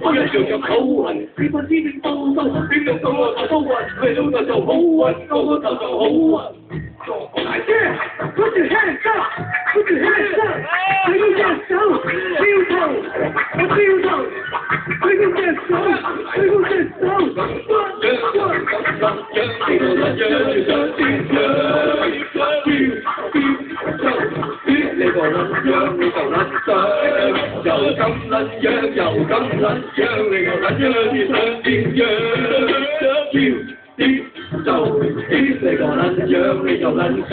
我要做好運，你不知點到手，點令到我頭都暈，為老豆做好運，我個頭做好運。Yeah, put your hands up, put your hands up， 你要隻手，標頭，我標頭，你要隻手，你要隻手。你個撚樣，你就撚相，又咁撚樣，又咁撚樣，你個撚樣你想點樣？要點就點，你個撚樣你就撚相。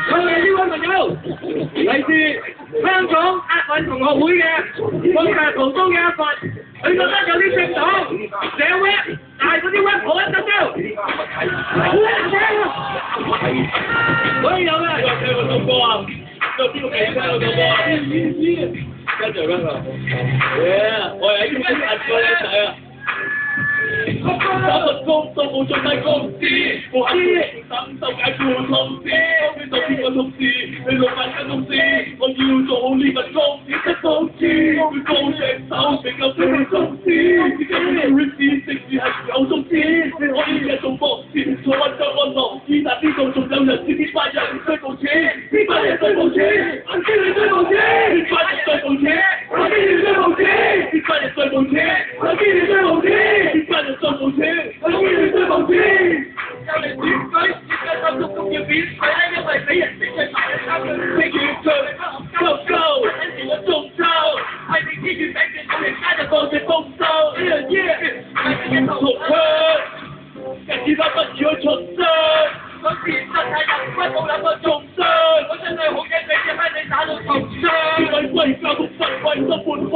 我哋呢位朋友嚟自香港押韻同學會嘅，我係途中嘅一份，佢覺得有啲正黨，寫 rap， 但係嗰啲 rap 好一得鳩，好難聽啊！所以有咩？你話聽我唱歌啊？有邊個記得我唱歌啊？跟住 rap 啊！我係喺邊壓過你仔啊！打份工都冇盡低工資，我係等就解僱通知，邊度邊個通知？你老闆間公司，我要做好呢份工，點得工資？會高隻手，比較俾你工資，自己會知，直至係有宗旨，你可以日做博士，坐穩就安樂，依但呢度仲有人知呢班人追冇錢，呢班人追冇錢，我知你追冇錢，呢班人追冇錢，我知你追冇錢，呢班人追冇錢，我知你追冇錢，呢班人追冇錢，我知你追冇錢。有嚟選舉，而家就足要扁水咧，因為俾人識嘅大人啱嘅，譬如佢夠夠，跟住我中秋，係你知住餅嘅，到人家就當隻豐收，係你嘅頭香，日子都不如去重生，嗰時真係人骨冇諗過重傷，我真係好驚俾隻閪你打到重傷，為貴教育實惠都半廢，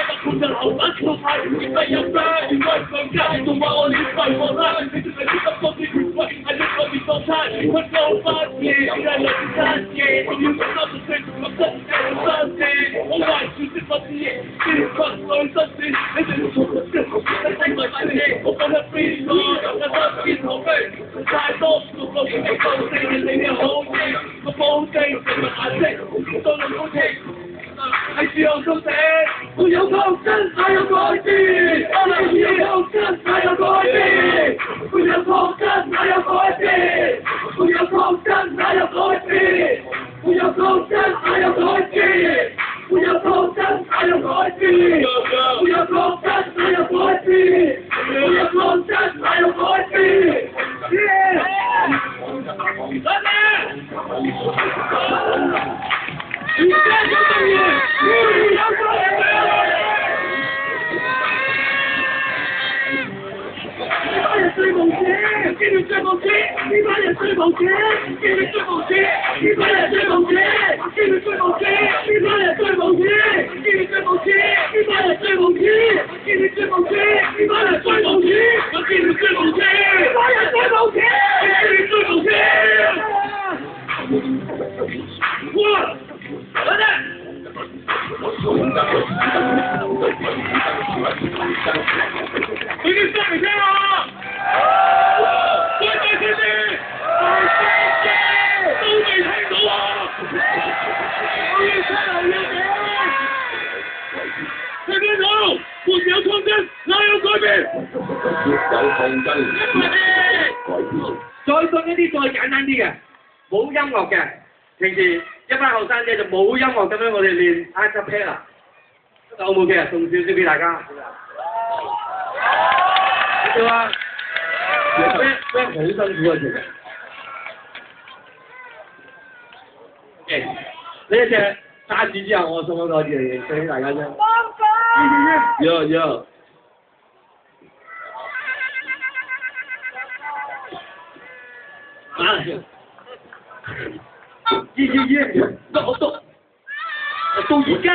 特判人後生都係唔使入聲，因為上街仲話我亂廢我啦，你仲係啲咁多啲亂廢，係一個別當差，佢夠翻嘢，而家兩餐嘢，仲要講三十歲咁真嘅生字，我懷住啲乜嘢，啲骨女身子，你哋要從乜嘢？你咪買嘢，我講得邊個？有得邊頭飛，太多數路嘅報地，你嘅好嘢，我報地成日顏色，都能好聽。係時候到這，會有抗爭，才有改變。會有抗爭，才有改變。會有抗爭，才有改變。會有抗爭，才有改變。會有抗爭，才有改變。會有抗爭，才有改變。會有抗爭，才有改變。會有抗爭，才有改變。而家有乜嘢？有乜嘢？呢班人最無錢，見你最無錢。呢班人最無錢，見你最無錢。呢班人最無錢，見你最無錢。呢班人最無錢，見你最無錢。呢班人最無錢，見你最無錢。呢班人最無錢，我見你最無錢。呢班人最無錢，見你最無錢。哇！等等，你哋聲嚟聽啊！再大聲啲！都未聽到啊！我要出嚟要點？聽聽到，沒有抗爭，哪有改變？有抗爭，再信一啲再簡單啲嘅，冇音樂嘅，平時。一班後生仔就冇音樂咁樣，我哋練 a cappella， O 唔 OK 啊？送少少俾大家。知道啊 ？rap 好辛苦啊，其實。誒，呢一隻揸住之後，我送一個嘢俾大家啫。有。啊！到而家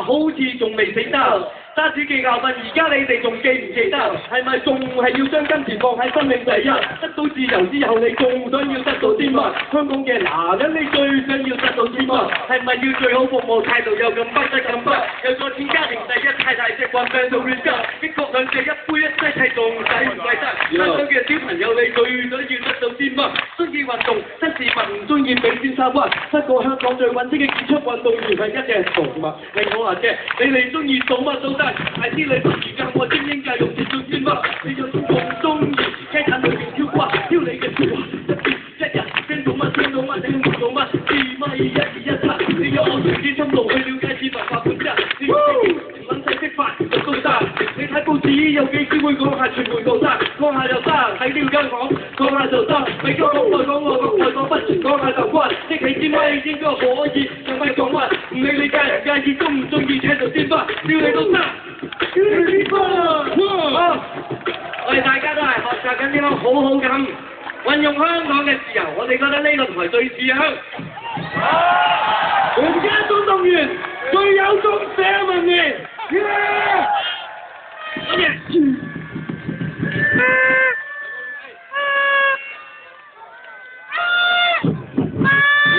好似仲未死得，沙士記教訓，而家你哋仲記唔記得？係咪仲係要將金錢放喺生命第一？得到自由之後，你仲想要得到啲乜？香港嘅男人，你最想要得到啲乜？係咪要最好服務態度又咁不得咁不？又再次家庭第一，太大隻棍病到亂急，一國兩制一杯一劑係仲使唔使得？香港嘅小朋友，你最想要得到啲乜？中意運動，新市民唔中意俾先沙屈。不過香港最揾錢嘅傑出運動員係一隻動物。令我話啫，你哋中意做乜都得，係啲你不如教我精英教育接觸先乜？你就仲中意雞蛋裏面挑瓜，挑你嘅説話，一日聽到乜聽到乜聽到乜，二米一二一七，你有我隨之深入去了解市文化本質，你撚細識法就都得。你睇報紙有幾時會講下傳媒道德，講下就得，喺呢間房講下就得，你講講內講外講內講不全講下就關，即係支咪應該可以用咪講乜，唔理你介唔介意中唔中意聽到先吧，要你都得，要你先吧。好，我哋大家都係學習緊點樣好好咁運用香港嘅自由，我哋覺得呢個台最似樣。而家運動員最有公社文明。有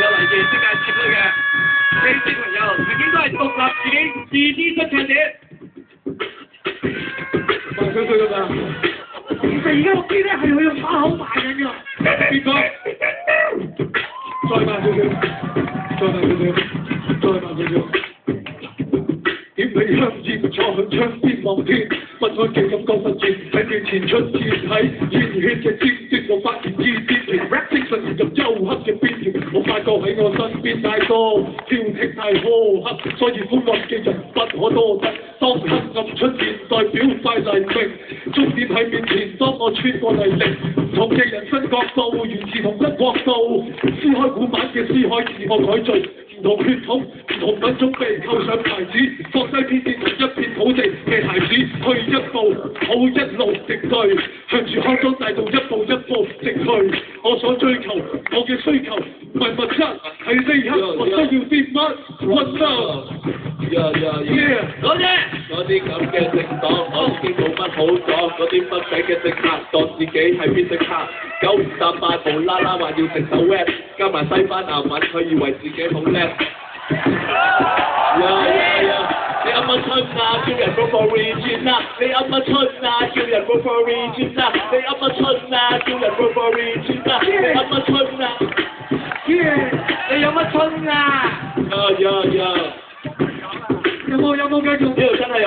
嚟自世界接佢嘅呢啲朋友，佢應該係獨立自資出唱者。賣佢㗎嘛？其實而家個機咧係佢用把口賣緊㗎。邊個？再賣佢，再賣佢，再賣佢。點你香煙坐向窗邊望天，不安嘅感覺實踐喺面前出現喺熱血嘅尖端，我發現意志團 rap 精神入幽黑嘅邊緣，我發覺喺我身邊太多挑剔太苛刻，所以歡樂嘅人不可多得。當黑暗出現，代表快黎明，終點喺面前，當我穿過泥濘，唔同嘅人生角度，源自同一國度，撕開古板嘅思海自我改造。唔同血統、唔同品種被扣上牌子，放低偏見同一片土地嘅孩子，去一步好一路直對，向住康莊大道一步一步直去。我所追求，我嘅需求唔係物質，係呢刻我需要啲乜？What's up？嗰啲咁嘅政黨，我已經冇乜好講。嗰啲不羈嘅政客，當自己係邊隻客？9唔搭8無啦啦話要食手 rap， 加埋西班牙文，佢以為自己好叻。你啱乜春啊？叫人 roll for region 啊！你啱乜春啊？叫人 roll for region 啊！你啱乜春啊？叫人 roll for region 啊！你啱乜春啊？你有乜春啊？有冇繼續？呢度真係有，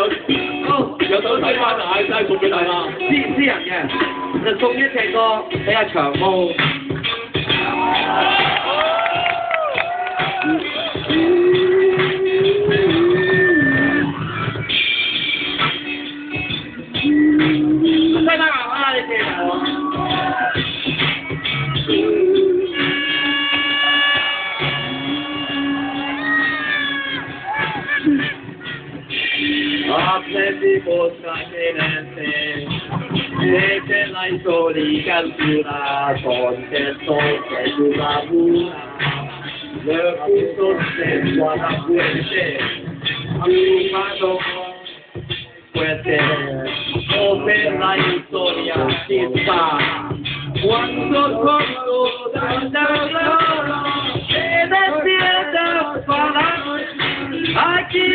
好有首西班牙真係送俾大家，私人嘅，就送一隻歌俾阿長毛。西班牙話你記埋我。Aprendimos a quererte, desde la histórica altura, contestó que tu labura, le puso sexo a la fuente, arrugado fuerte, sobre la historia quizá, cuando con tanta gloria, se despierta para aquí.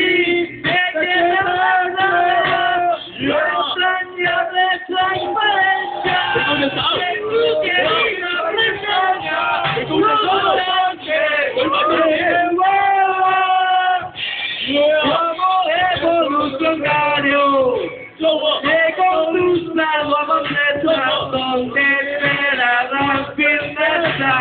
Donde espera la firmeza.